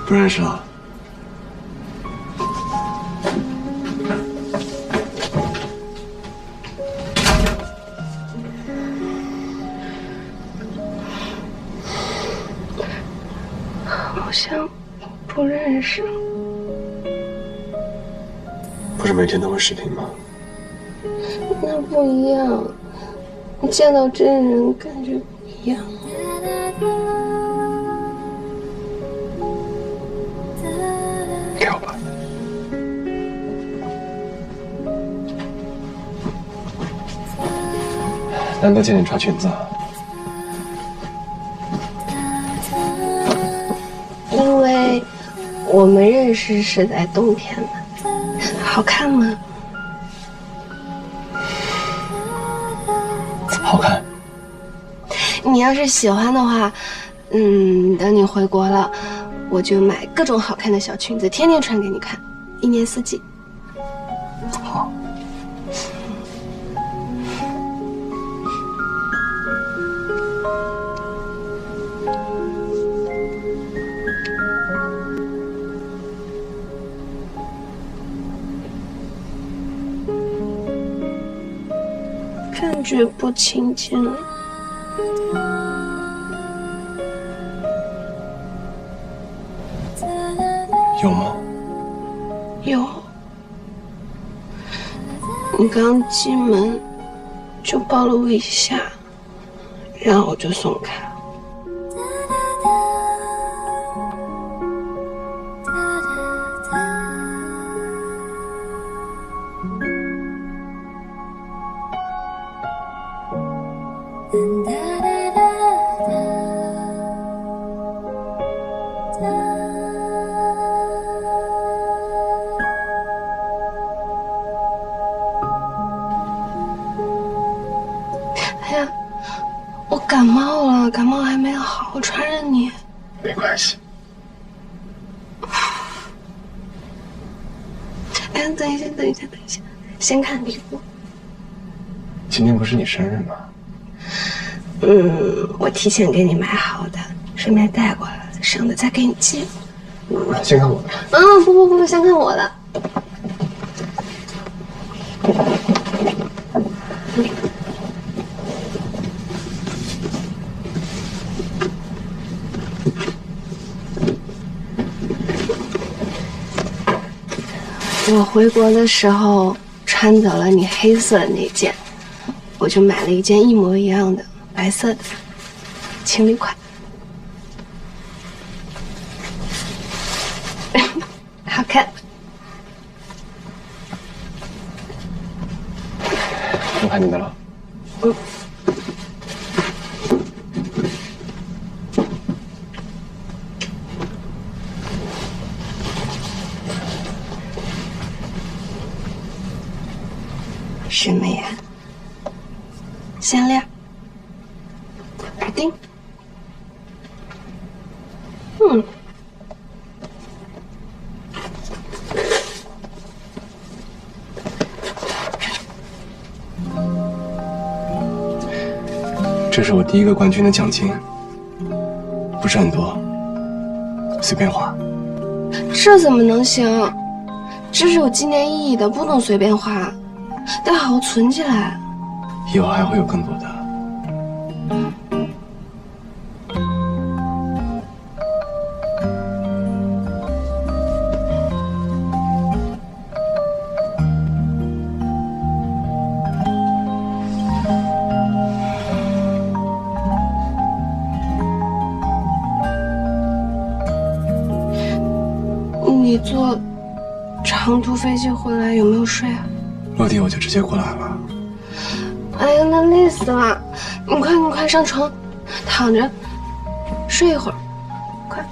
不认识了。好像不认识。不是每天都会视频吗？那不一样，你见到真人感觉不一样。给我吧。难得见你穿裙子啊。因为我们认识是在冬天的，好看吗？好看。你要是喜欢的话，等你回国了，我就买各种好看的小裙子，天天穿给你看，一年四季。好。感觉不亲近了。有吗？有。你刚进门就抱了我一下，然后我就松开了。哎呀，我感冒了，感冒还没好，我传染你。没关系。哎，等一下，先看礼物。今天不是你生日吗？我提前给你买好的，顺便带过来了，省得再给你寄。先看我的。不，先看我的。我回国的时候穿走了你黑色的那件，我就买了一件一模一样的白色的情侣款。好看。我看你的了。什么呀？项链、耳钉。这是我第一个冠军的奖金，不是很多，随便花。这怎么能行？这是有纪念意义的，不能随便花，得好好存起来。以后还会有更多的。你坐长途飞机回来有没有睡啊？落地我就直接过来了。哎呀，那累死了！你快上床，躺着睡一会儿，快。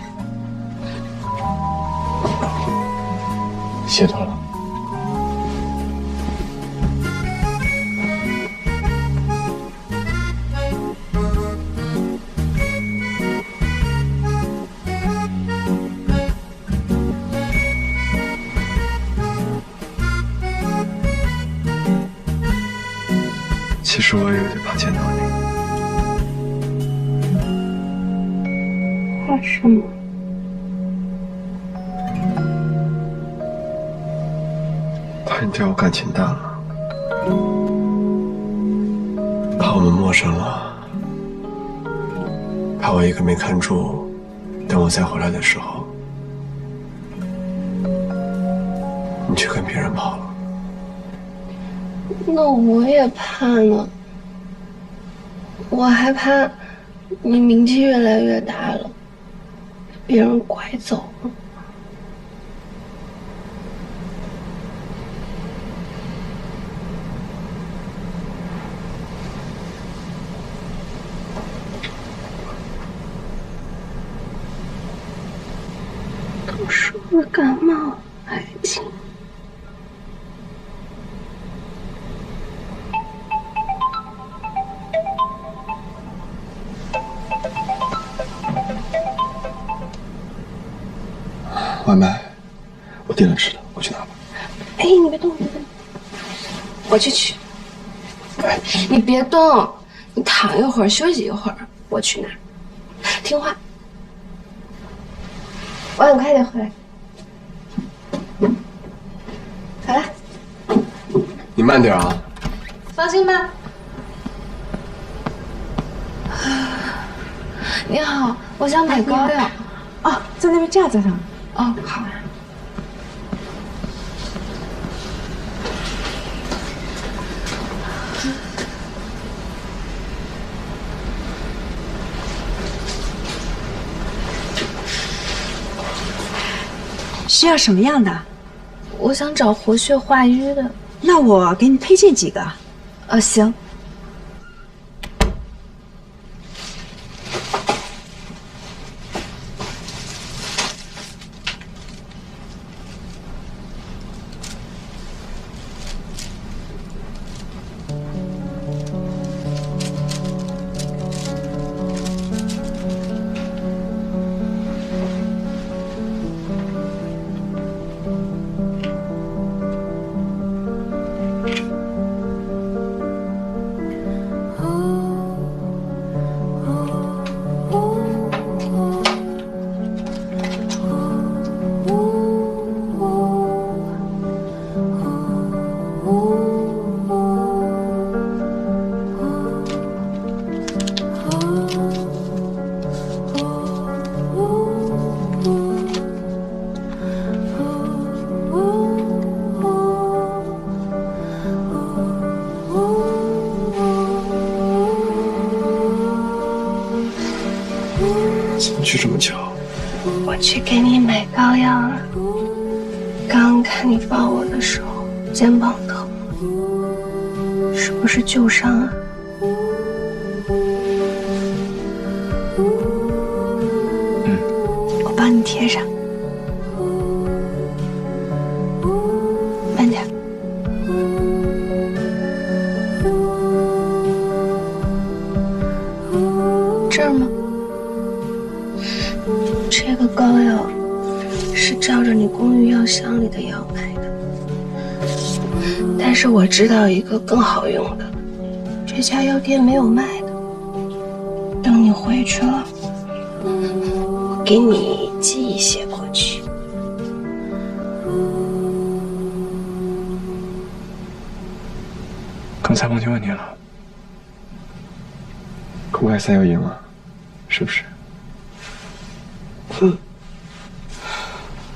谢托了。其实我也有点怕见到你。怕什么？怕你对我感情淡了，怕我们陌生了，怕我一个没看住，等我再回来的时候，你却跟别人跑了。那我也怕呢，我还怕你名气越来越大了，被别人拐走了。都说了感冒爱情。外卖，我点了吃的，我去拿吧。哎，你别动，别动，我去取。哎，你别动，你躺一会儿，休息一会儿，我去拿。听话。王，你快点回来。好了，你慢点啊。放心吧。你好，我想买膏药。哦，在那边架子上。哦，好。需要什么样的？我想找活血化瘀的。那我给你推荐几个。行。怎么去这么久？我去给你买膏药了。刚看你抱我的时候，肩膀疼，是不是旧伤啊？我帮你贴上，慢点。这儿吗？这个膏药是照着你公寓药箱里的药买的，但是我知道一个更好用的，这家药店没有卖的。等你回去了，我给你寄一些过去。刚才忘记问你了，公开赛要赢了，是不是？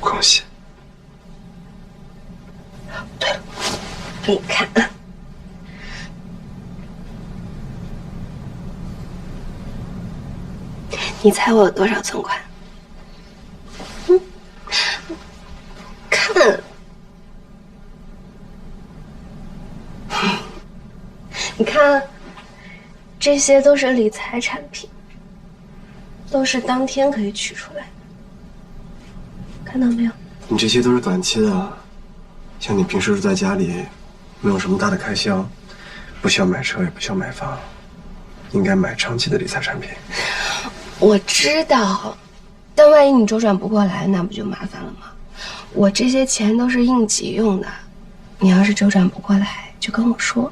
恭喜！对了，给你看啊，你猜我有多少存款？看，你看，这些都是理财产品，都是当天可以取出来的，看到没有？你这些都是短期的，像你平时住在家里，没有什么大的开销，不需要买车，也不需要买房，应该买长期的理财产品。我知道，但万一你周转不过来，那不就麻烦了吗？我这些钱都是应急用的，你要是周转不过来，就跟我说。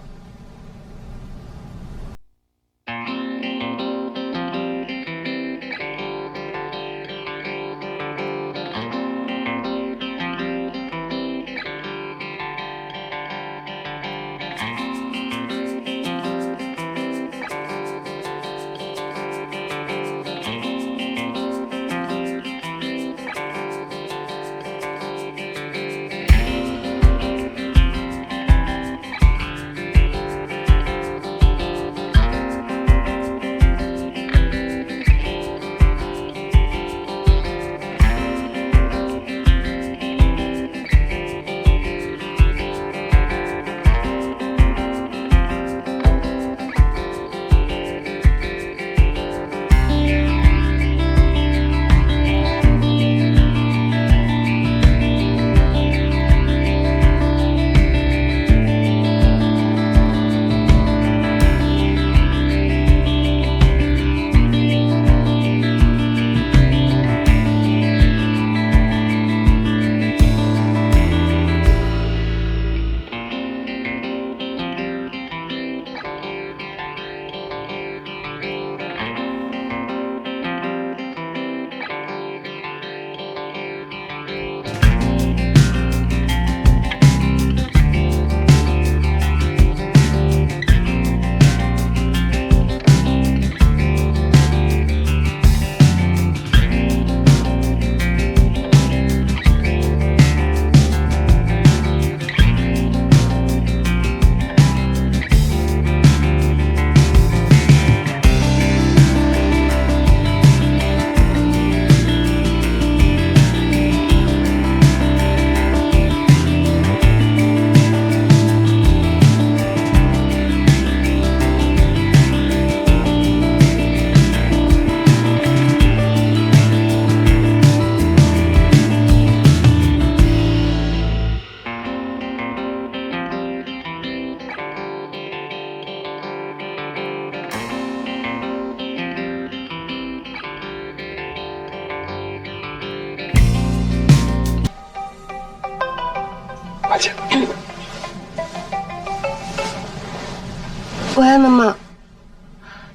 喂，妈妈。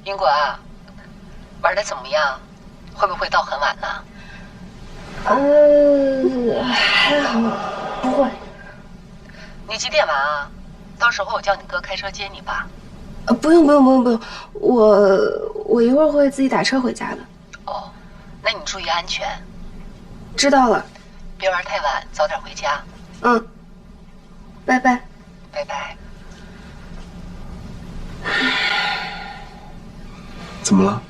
英国啊，玩的怎么样？会不会到很晚呢？还好，不会。你几点完啊？到时候我叫你哥开车接你吧。不用，我一会儿会自己打车回家的。哦，那你注意安全。知道了。别玩太晚，早点回家。嗯，拜拜。拜拜。怎么了？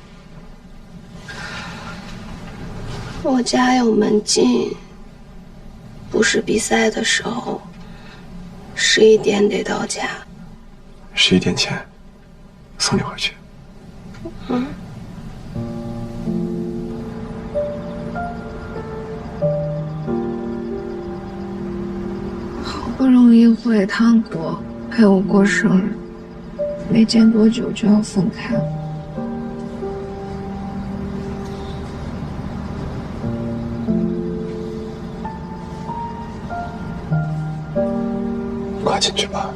我家有门禁，不是比赛的时候，11点得到家。11点前送你回去。嗯。好不容易回趟国，陪我过生日，没见多久就要分开了。快进去吧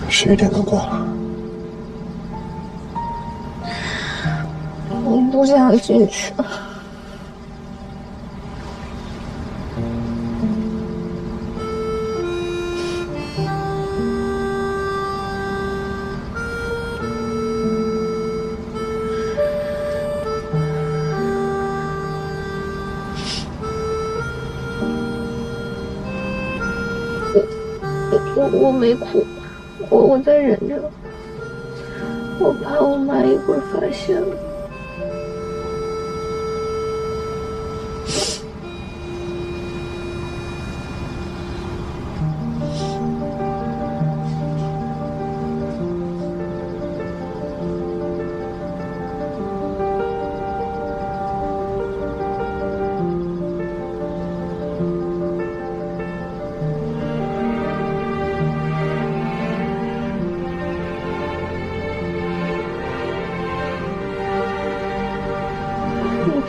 ，11点都过了。我不想进去。我没哭，我在忍着，我怕我妈一会儿发现了。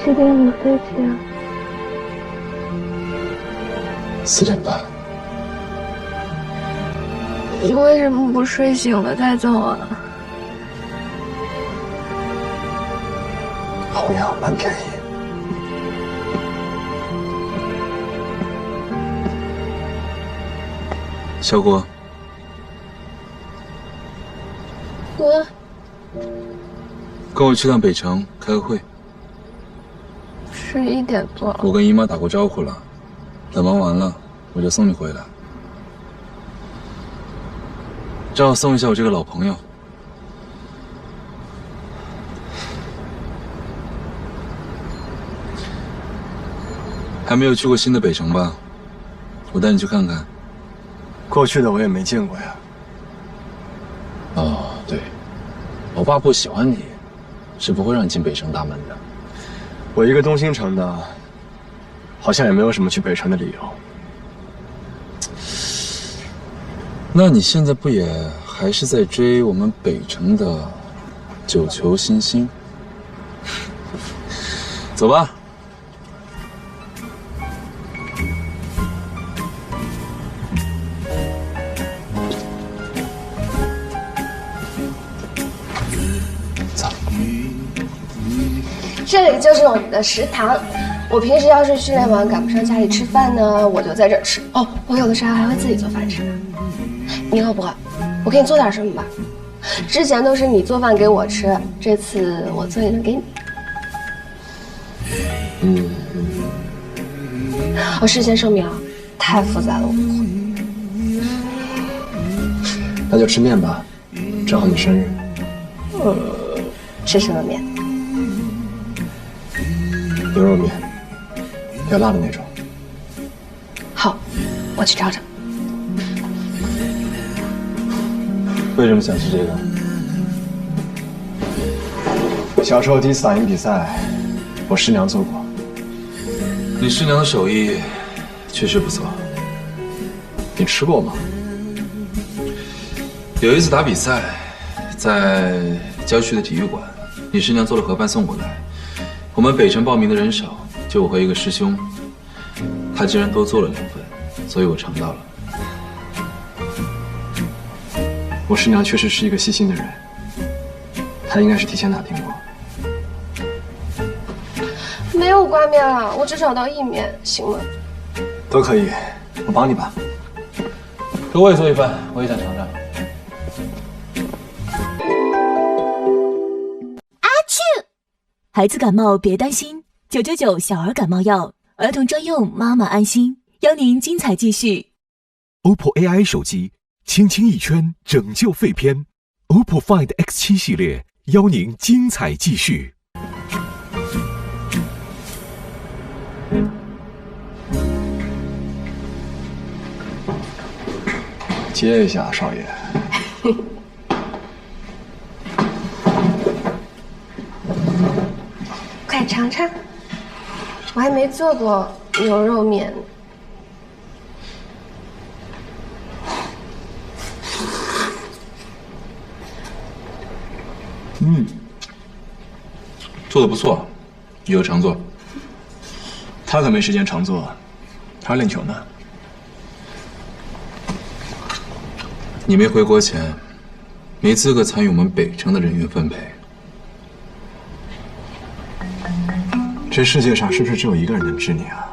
几点的飞机啊？4点半。你为什么不睡醒了再走啊？红眼航班便宜。小果，哥，跟我去趟北城开个会。11点多了。我跟姨妈打过招呼了，等忙完了我就送你回来。正好送一下我这个老朋友。还没有去过新的北城吧？我带你去看看。过去的我也没见过呀。哦，对，我爸不喜欢你，是不会让你进北城大门的。我一个东兴城的，好像也没有什么去北城的理由。那你现在不也还是在追我们北城的9球新星？走吧。这里就是我们的食堂。我平时要是训练完赶不上家里吃饭呢，我就在这儿吃。哦，我有的时候还会自己做饭吃。你饿不饿？我给你做点什么吧。之前都是你做饭给我吃，这次我做一顿给你。我事先声明啊，太复杂了我不会。那就吃面吧，正好你生日。吃什么面？牛肉面，要辣的那种。好，我去找找。为什么想吃这个？小时候第一次打赢比赛，我师娘做过。你师娘的手艺确实不错。你吃过吗？有一次打比赛，在郊区的体育馆，你师娘做了盒饭送过来。我们北城报名的人少，就我和一个师兄，他竟然多做了2份，所以我尝到了。我师娘确实是一个细心的人，她应该是提前打听过。没有挂面了，我只找到意面，行吗？都可以，我帮你吧。给我也做一份，我也想尝尝。孩子感冒别担心，999小儿感冒药，儿童专用，妈妈安心。邀您精彩继续。OPPO AI 手机，轻轻一圈拯救肺片。OPPO Find X7 系列，邀您精彩继续。接一下，少爷。快尝尝，我还没做过牛肉面。做的不错，以后常做。他可没时间常做，他练球呢。你没回国前，没资格参与我们北城的人员分配。这世界上是不是只有一个人能治你啊？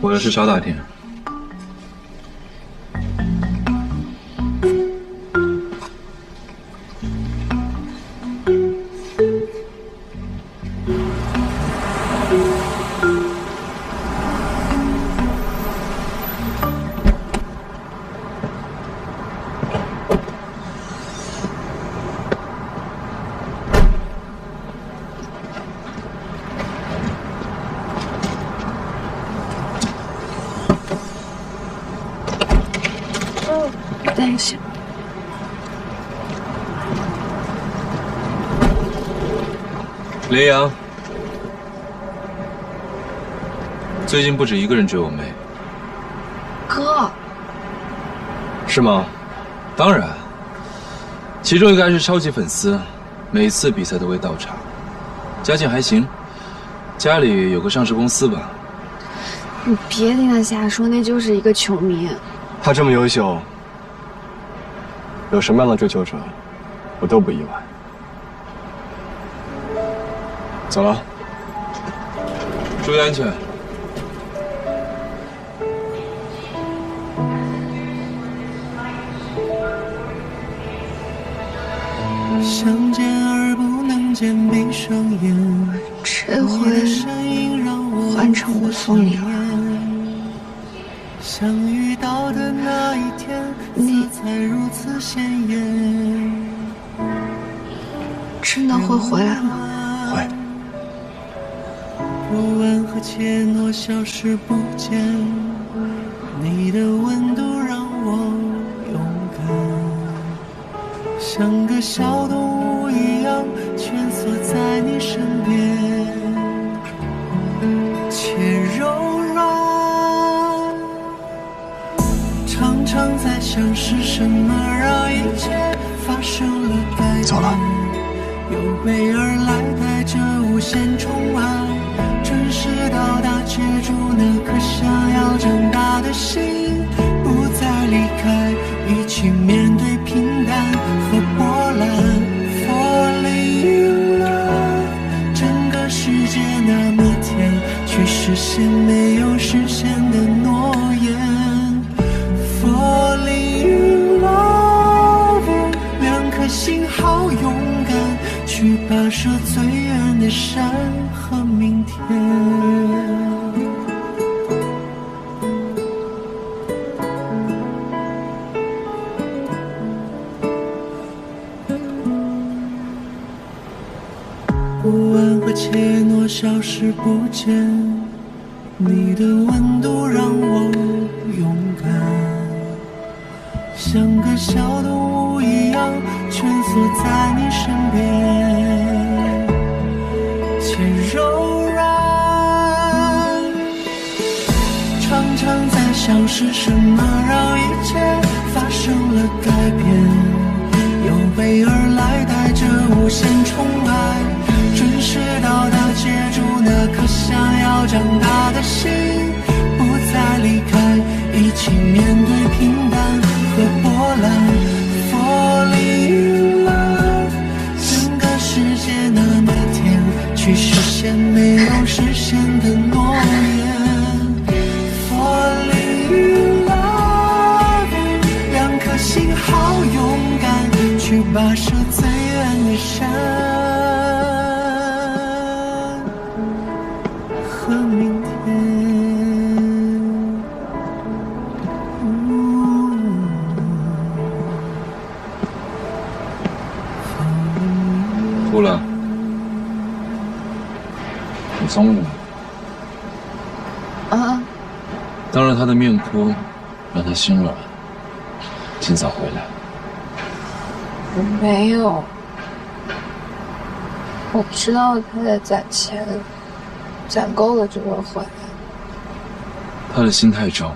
我的事少打听。等一下，林阳，最近不止一个人追我妹。哥，是吗？当然，其中一个还是超级粉丝，每次比赛都会到场，家境还行，家里有个上市公司吧。你别听他瞎说，那就是一个球迷。他这么优秀，有什么样的追求者，我都不意外。走了，注意安全。相见而不能见，闭上眼。这回换成我送你了。相遇到的那一天，色彩如此鲜艳。真的会回来吗？会。不安和怯懦消失不见，你的温度让我勇敢，像个小动物一样蜷缩在你身边，且柔软。常常在想是什么让一切发生了改变。走了。有备而来，带着无限宠爱，准时到达，接住那颗想要长大的心，不再离开，一起面对平淡和波澜。Falling in love， 整个世界那么甜，却实现没有实现的诺言。Falling in love， 两颗心好勇敢，去跋涉最远的山和明天。不安和怯懦消失不见，你的温度让我勇敢，像个小动物一样蜷缩在你身边，且柔软。常常在想是什么让一切发生了改变，有备而来，带着无限宠爱，准时到达，接住那颗心要长大的心，不再离开，一起面对平淡和波澜。Falling in love， 整个世界那么甜，去实现没有实现的诺言。Falling in love， 两颗心好勇敢，去跋涉最远的山和明天。哭了，你聪明。啊，当着他的面哭，让他心软。尽早回来。我没有，我知道他在攒钱，攒够了就会回来。他的心太重，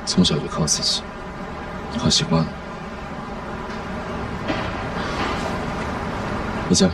从小就靠自己，靠习惯了。回家。